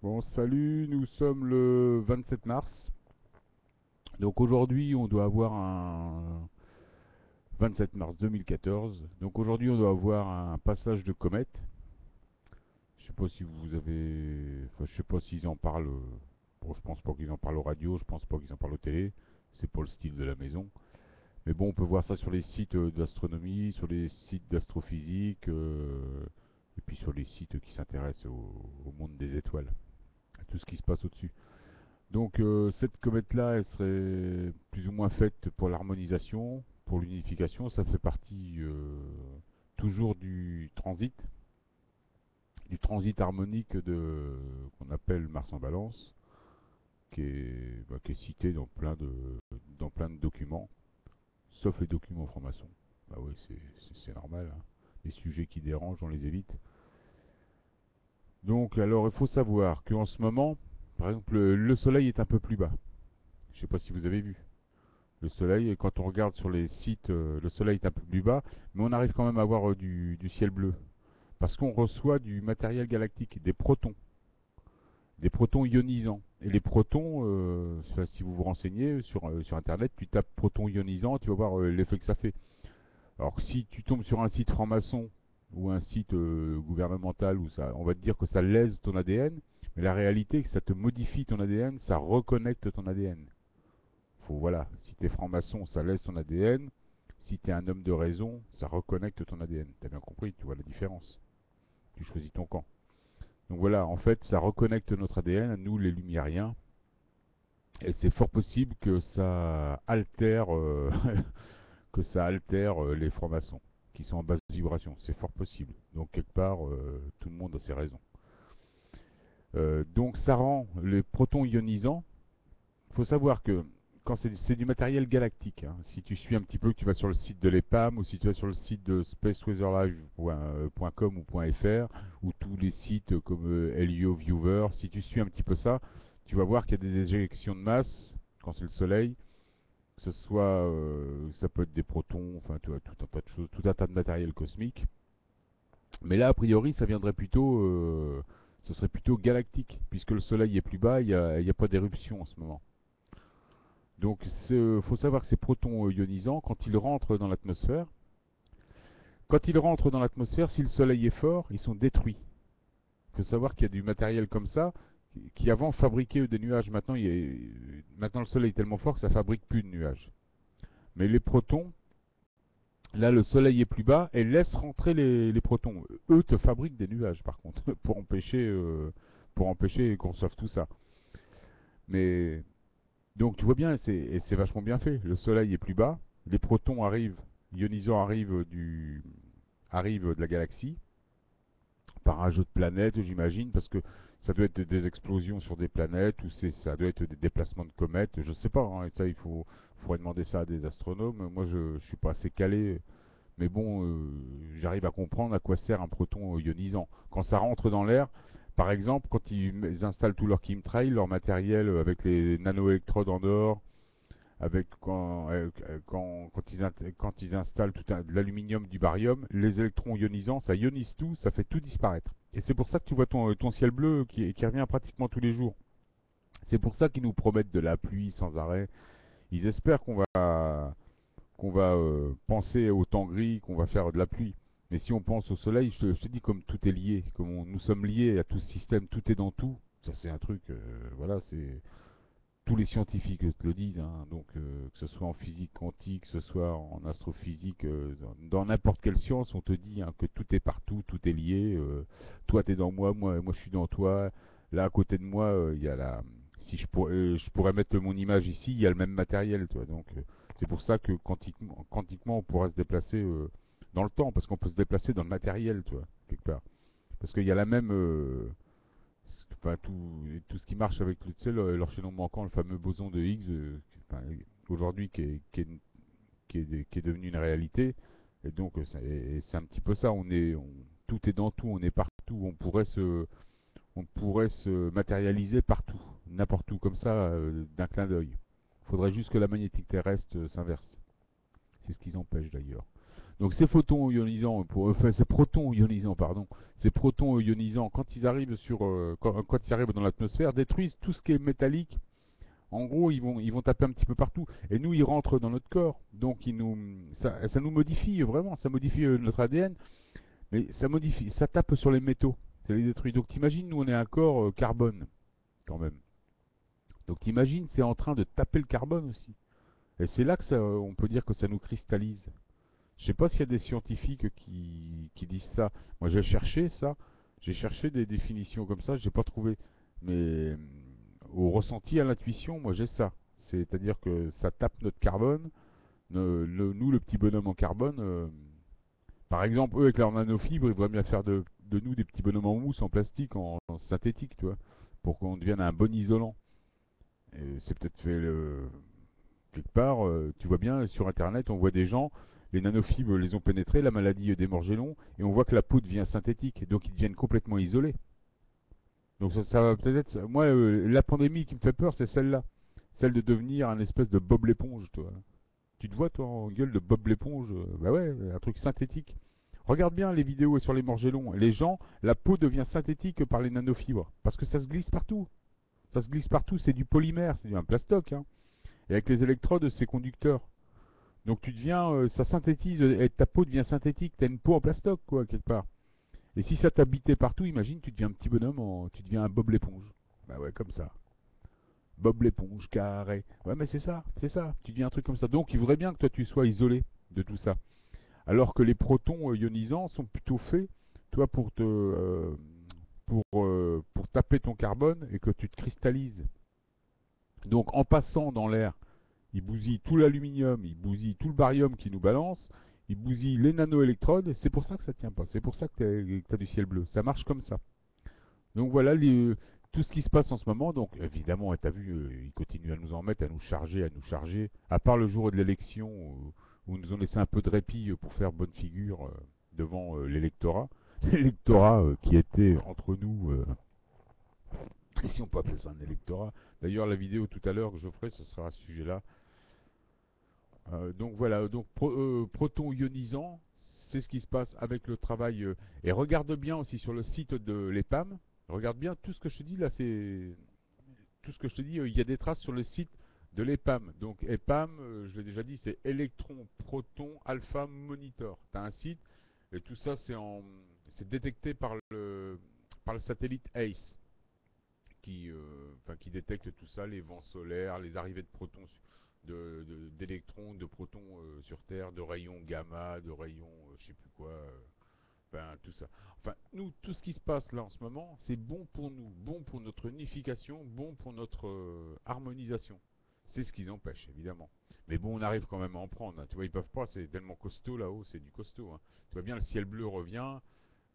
Bon, salut, nous sommes le 27 mars. Donc aujourd'hui, on doit avoir un 27 mars 2014. Donc aujourd'hui, on doit avoir un passage de comète. Je sais pas si vous avez, enfin, je sais pas s'ils en parlent. Bon, je pense pas qu'ils en parlent aux radios, je pense pas qu'ils en parlent aux télé. C'est pas le style de la maison. Mais bon, on peut voir ça sur les sites d'astronomie, sur les sites d'astrophysique, et puis sur les sites qui s'intéressent au monde des étoiles, à tout ce qui se passe au-dessus. Donc cette comète-là, elle serait plus ou moins faite pour l'harmonisation, pour l'unification. Ça fait partie toujours du transit harmonique qu'on appelle Mars en Balance, qui est cité dans plein de documents, sauf les documents francs-maçons. Bah oui, c'est normal, hein. Les sujets qui dérangent, on les évite. Donc alors il faut savoir qu'en ce moment, par exemple, le Soleil est un peu plus bas. Je ne sais pas si vous avez vu. Le soleil, et quand on regarde sur les sites, le soleil est un peu plus bas, mais on arrive quand même à voir du ciel bleu. Parce qu'on reçoit du matériel galactique, des protons ionisants. Et les protons, si vous vous renseignez sur Internet, tu tapes protons ionisants, tu vas voir l'effet que ça fait. Alors si tu tombes sur un site franc-maçon ou un site gouvernemental, où ça, on va te dire que ça lèse ton ADN, mais la réalité, c'est que ça te modifie ton ADN, ça reconnecte ton ADN. Voilà, si t'es franc-maçon, ça laisse ton ADN. Si t'es un homme de raison, ça reconnecte ton ADN. T'as bien compris, tu vois la différence. Tu choisis ton camp. Donc voilà, en fait, ça reconnecte notre ADN, à nous les lumiériens, et c'est fort possible que ça altère, que ça altère les francs-maçons qui sont en basse vibration. C'est fort possible. Donc quelque part, tout le monde a ses raisons. Donc ça rend les protons ionisants. Il faut savoir que quand c'est du matériel galactique, hein, si tu suis un petit peu, que tu vas sur le site de l'EPAM ou si tu vas sur le site de spaceweatherlive.com ou .fr ou tous les sites comme Helio Viewer, si tu suis un petit peu ça, tu vas voir qu'il y a des éjections de masse quand c'est le Soleil, que ce soit, ça peut être des protons, enfin tu vois, tout un tas de choses, tout un tas de matériel cosmique. Mais là, a priori, ça viendrait plutôt, ce serait plutôt galactique, puisque le Soleil est plus bas, il y a pas d'éruption en ce moment. Donc, il faut savoir que ces protons ionisants, quand ils rentrent dans l'atmosphère, si le Soleil est fort, ils sont détruits. Il faut savoir qu'il y a du matériel comme ça qui avant fabriquait des nuages. Maintenant, le Soleil est tellement fort que ça fabrique plus de nuages. Mais les protons, là, le Soleil est plus bas et laisse rentrer les protons. Eux te fabriquent des nuages, par contre, pour empêcher qu'on reçoive tout ça. Mais donc tu vois bien, et c'est vachement bien fait. Le soleil est plus bas, les protons arrivent, ionisants arrivent de la galaxie, par un jeu de planètes, j'imagine, parce que ça doit être des explosions sur des planètes, ou ça doit être des déplacements de comètes, je sais pas, hein, et ça faudrait demander ça à des astronomes. Moi je suis pas assez calé, mais bon, j'arrive à comprendre à quoi sert un proton ionisant. Quand ça rentre dans l'air, par exemple, quand ils installent tout leur chemtrail, leur matériel avec les nanoélectrodes en or, avec quand ils installent de l'aluminium, du barium, les électrons ionisants, ça ionise tout, ça fait tout disparaître. Et c'est pour ça que tu vois ton ciel bleu qui revient pratiquement tous les jours. C'est pour ça qu'ils nous promettent de la pluie sans arrêt. Ils espèrent qu'on va penser au temps gris, qu'on va faire de la pluie. Mais si on pense au soleil, je te dis comme tout est lié, nous sommes liés à tout ce système, tout est dans tout. Ça c'est un truc, voilà, c'est tous les scientifiques te le disent, hein, donc que ce soit en physique quantique, que ce soit en astrophysique, dans n'importe quelle science, on te dit hein, que tout est partout, tout est lié. Toi, t'es dans moi, je suis dans toi. Là, à côté de moi, il y a la. Si je pourrais mettre mon image ici, il y a le même matériel, toi. Donc, c'est pour ça que quantiquement, on pourra se déplacer dans le temps, parce qu'on peut se déplacer dans le matériel, toi, quelque part. Parce qu'il y a la même. Enfin, tout ce qui marche avec tu sais, l'enchaînement manquant, le fameux boson de Higgs, enfin, aujourd'hui qui est devenu une réalité. Et donc c'est un petit peu ça. Tout est dans tout, on est partout. On pourrait se matérialiser partout, n'importe où comme ça, d'un clin d'œil. Il faudrait juste que la magnétique terrestre s'inverse. C'est ce qu'ils empêchent d'ailleurs. Donc ces photons ionisants, enfin ces protons ionisants, pardon, ces protons ionisants, quand ils arrivent quand ils arrivent dans l'atmosphère, détruisent tout ce qui est métallique. En gros, ils vont taper un petit peu partout. Et nous, ils rentrent dans notre corps. Donc, ça nous modifie vraiment. Ça modifie notre ADN. Mais ça modifie, ça tape sur les métaux. Ça les détruit. Donc, t'imagines, nous, on est un corps carbone, quand même. Donc, t'imagines, c'est en train de taper le carbone aussi. Et c'est là que on peut dire que ça nous cristallise. Je sais pas s'il y a des scientifiques qui disent ça. Moi, j'ai cherché ça. J'ai cherché des définitions comme ça. J'ai pas trouvé. Mais au ressenti, à l'intuition, moi, j'ai ça. C'est-à-dire que ça tape notre carbone. Nous, le petit bonhomme en carbone. Par exemple, eux, avec leurs nanofibres, ils voudraient bien faire de nous des petits bonhommes en mousse, en plastique, en synthétique, tu vois, pour qu'on devienne un bon isolant. Et c'est peut-être fait quelque part. Tu vois bien, sur Internet, on voit des gens, les nanofibres les ont pénétrés, la maladie des morgellons, et on voit que la peau devient synthétique, donc ils deviennent complètement isolés. Donc ça va peut-être être. Moi, la pandémie qui me fait peur, c'est celle-là. Celle de devenir un espèce de Bob l'éponge, toi. Tu te vois, toi, en gueule de Bob l'éponge? Bah ouais, un truc synthétique. Regarde bien les vidéos sur les morgellons. Les gens, la peau devient synthétique par les nanofibres. Parce que ça se glisse partout. Ça se glisse partout, c'est du polymère, c'est un plastoc, hein. Et avec les électrodes, c'est conducteur. Donc tu deviens, ça synthétise, et ta peau devient synthétique. T'as une peau en plastoc, quoi, quelque part. Et si ça t'habitait partout, imagine, tu deviens un petit bonhomme, tu deviens un Bob l'éponge. Bah ouais, comme ça. Bob l'éponge, carré. Ouais, mais c'est ça, c'est ça. Tu deviens un truc comme ça. Donc il voudrait bien que toi tu sois isolé de tout ça. Alors que les protons ionisants sont plutôt faits, toi, pour taper ton carbone et que tu te cristallises. Donc en passant dans l'air, ils bousillent tout l'aluminium, ils bousillent tout le barium qui nous balance, ils bousillent les nanoélectrodes. C'est pour ça que ça tient pas. C'est pour ça que tu as du ciel bleu. Ça marche comme ça. Donc voilà tout ce qui se passe en ce moment. Donc évidemment, tu as vu, ils continuent à nous en mettre, à nous charger, à nous charger. À part le jour de l'élection où ils nous ont laissé un peu de répit pour faire bonne figure devant l'électorat. L'électorat qui était entre nous, si on peut appeler ça un électorat. D'ailleurs, la vidéo tout à l'heure que je ferai, ce sera à ce sujet-là. Donc voilà, donc proton ionisant, c'est ce qui se passe avec le travail. Et regarde bien aussi sur le site de l'EPAM, regarde bien tout ce que je te dis là, c'est tout ce que je te dis, il y a des traces sur le site de l'EPAM. Donc EPAM, je l'ai déjà dit, c'est électron, proton, alpha monitor. Tu as un site et tout ça c'est détecté par le satellite ACE qui détecte tout ça, les vents solaires, les arrivées de protons, d'électrons, de protons sur Terre, de rayons gamma, de rayons je sais plus quoi, tout ça. Enfin, nous, tout ce qui se passe là en ce moment, c'est bon pour nous, bon pour notre unification, bon pour notre harmonisation. C'est ce qu'ils empêchent, évidemment. Mais bon, on arrive quand même à en prendre, hein. Tu vois, ils peuvent pas, c'est tellement costaud là-haut, c'est du costaud, hein. Tu vois bien, le ciel bleu revient.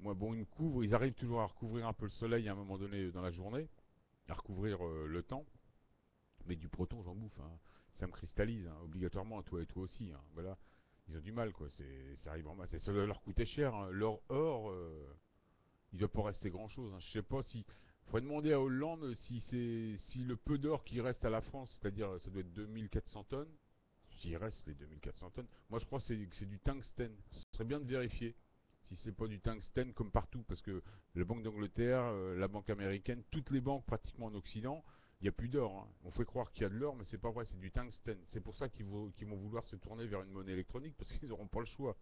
Moi, bon, ils arrivent toujours à recouvrir un peu le soleil à un moment donné dans la journée, à recouvrir le temps. Mais du proton, j'en bouffe, hein. Ça me cristallise, hein, obligatoirement, toi et toi aussi, hein. Voilà. Ils ont du mal, quoi. Ça arrive en masse. Et ça doit leur coûter cher, hein. L'or, il doit pas rester grand-chose, hein. Je sais pas si. Faudrait demander à Hollande si le peu d'or qui reste à la France, c'est-à-dire ça doit être 2400 tonnes, s'il reste les 2400 tonnes. Moi, je crois que c'est du tungstène. Ce serait bien de vérifier si c'est pas du tungstène comme partout, parce que la Banque d'Angleterre, la Banque américaine, toutes les banques pratiquement en Occident, il n'y a plus d'or, hein. On fait croire qu'il y a de l'or, mais c'est pas vrai, c'est du tungstène. C'est pour ça qu'ils vont vouloir se tourner vers une monnaie électronique, parce qu'ils n'auront pas le choix.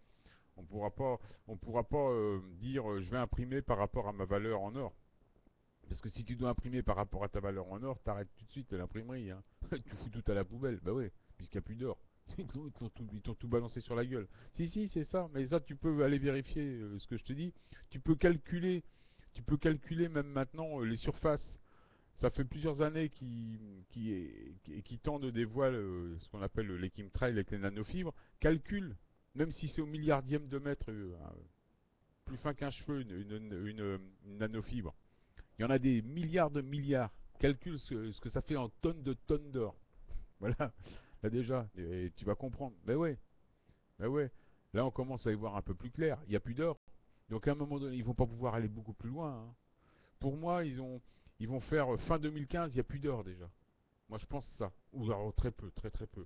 On pourra pas, on pourra pas dire je vais imprimer par rapport à ma valeur en or. Parce que si tu dois imprimer par rapport à ta valeur en or, t'arrêtes tout de suite l'imprimerie, hein. Tu fous tout à la poubelle. Bah ouais, puisqu'il n'y a plus d'or. Ils t'ont tout balancé sur la gueule. Si, c'est ça. Mais ça, tu peux aller vérifier ce que je te dis. Tu peux calculer, tu peux calculer même maintenant les surfaces. Ça fait plusieurs années qui tendent des voiles, ce qu'on appelle les chemtrails avec les nanofibres, calculent, même si c'est au milliardième de mètre, plus fin qu'un cheveu, une nanofibre. Il y en a des milliards de milliards. Calcule ce que ça fait en tonnes d'or. Voilà, là déjà, et tu vas comprendre. Ben ouais. Là, on commence à y voir un peu plus clair. Il n'y a plus d'or. Donc à un moment donné, ils vont pas pouvoir aller beaucoup plus loin, hein. Pour moi, ils vont faire fin 2015, il n'y a plus d'or déjà. Moi, je pense ça. Ou alors très peu, très très peu.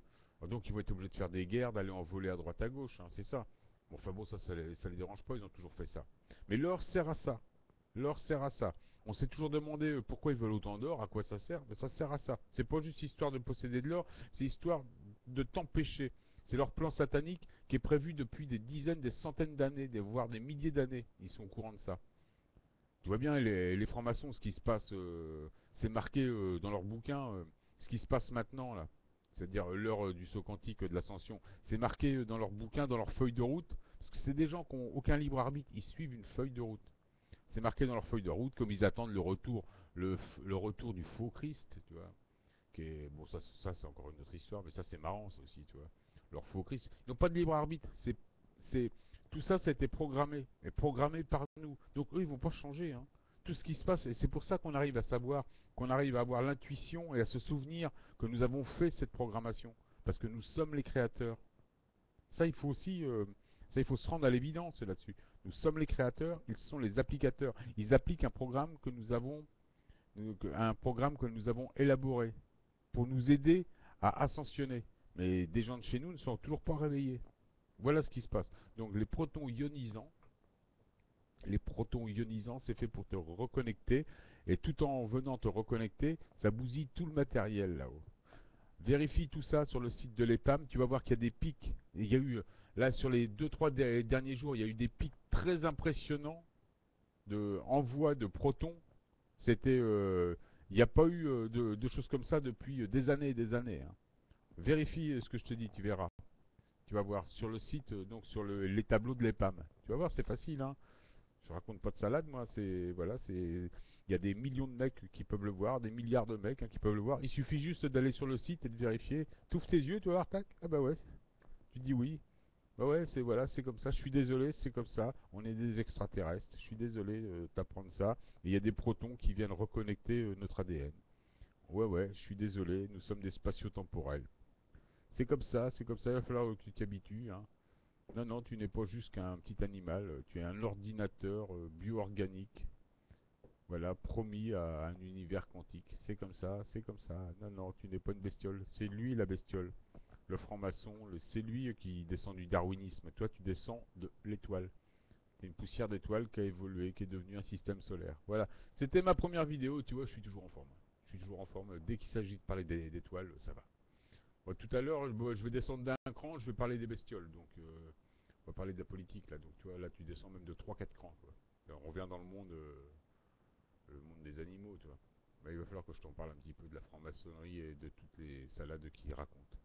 Donc ils vont être obligés de faire des guerres, d'aller en voler à droite à gauche, hein, c'est ça. Bon, enfin bon, ça les dérange pas, ils ont toujours fait ça. Mais l'or sert à ça. L'or sert à ça. On s'est toujours demandé pourquoi ils veulent autant d'or, à quoi ça sert. Mais ça sert à ça. C'est pas juste histoire de posséder de l'or, c'est histoire de t'empêcher. C'est leur plan satanique qui est prévu depuis des dizaines, des centaines d'années, voire des milliers d'années. Ils sont au courant de ça. Tu vois bien, les francs-maçons, ce qui se passe, c'est marqué dans leur bouquin, ce qui se passe maintenant, là. C'est-à-dire l'heure du saut quantique de l'ascension. C'est marqué dans leur bouquin, dans leur feuille de route. Parce que c'est des gens qui n'ont aucun libre arbitre. Ils suivent une feuille de route. C'est marqué dans leur feuille de route, comme ils attendent le retour du faux Christ, tu vois. Bon, ça c'est encore une autre histoire, mais ça c'est marrant, ça aussi, tu vois. Leur faux Christ. Ils n'ont pas de libre arbitre. C'est, tout ça, ça a été programmé. Et programmé par nous. Donc eux, ils vont pas changer, hein. Tout ce qui se passe, et c'est pour ça qu'on arrive à savoir, qu'on arrive à avoir l'intuition et à se souvenir que nous avons fait cette programmation. Parce que nous sommes les créateurs. Ça, il faut aussi, ça, il faut se rendre à l'évidence là-dessus. Nous sommes les créateurs, ils sont les applicateurs. Ils appliquent un programme que nous avons, un programme que nous avons élaboré pour nous aider à ascensionner. Mais des gens de chez nous ne sont toujours pas réveillés. Voilà ce qui se passe. Donc les protons ionisants, c'est fait pour te reconnecter. Et tout en venant te reconnecter, ça bousille tout le matériel là-haut. Vérifie tout ça sur le site de l'EPAM, tu vas voir qu'il y a des pics. Et il y a eu, là, sur les deux-trois derniers jours, il y a eu des pics très impressionnants de envoi de protons. C'était, il n'y a pas eu de choses comme ça depuis des années et des années, hein. Vérifie ce que je te dis, tu verras. Tu vas voir sur le site, donc sur les tableaux de l'EPAM. Tu vas voir, c'est facile, hein. Je raconte pas de salade, moi. C'est voilà, il y a des millions de mecs qui peuvent le voir, des milliards de mecs, hein, qui peuvent le voir. Il suffit juste d'aller sur le site et de vérifier. T'ouvres tes yeux, tu vas voir, tac. Ah bah ouais. Tu dis oui. Bah ouais, c'est voilà, c'est comme ça. Je suis désolé, c'est comme ça. On est des extraterrestres. Je suis désolé d'apprendre ça. Et il y a des protons qui viennent reconnecter notre ADN. Ouais, ouais, je suis désolé. Nous sommes des spatio-temporels. C'est comme ça, c'est comme ça. Il va falloir que tu t'y habitues, hein. Non, non, tu n'es pas juste qu'un petit animal. Tu es un ordinateur bio-organique. Voilà, promis à un univers quantique. C'est comme ça, c'est comme ça. Non, non, tu n'es pas une bestiole. C'est lui la bestiole. Le franc-maçon, c'est lui qui descend du darwinisme. Toi, tu descends de l'étoile. C'est une poussière d'étoile qui a évolué, qui est devenue un système solaire. Voilà. C'était ma première vidéo. Tu vois, je suis toujours en forme. Je suis toujours en forme. Dès qu'il s'agit de parler d'étoiles, ça va. Bon, tout à l'heure, je vais descendre d'un cran, je vais parler des bestioles. Donc, on va parler de la politique, là. Donc, tu vois, là, tu descends même de trois quatre crans, quoi. Là, on revient dans le monde des animaux, tu vois. Bah, il va falloir que je t'en parle un petit peu de la franc-maçonnerie et de toutes les salades qu'ils racontent.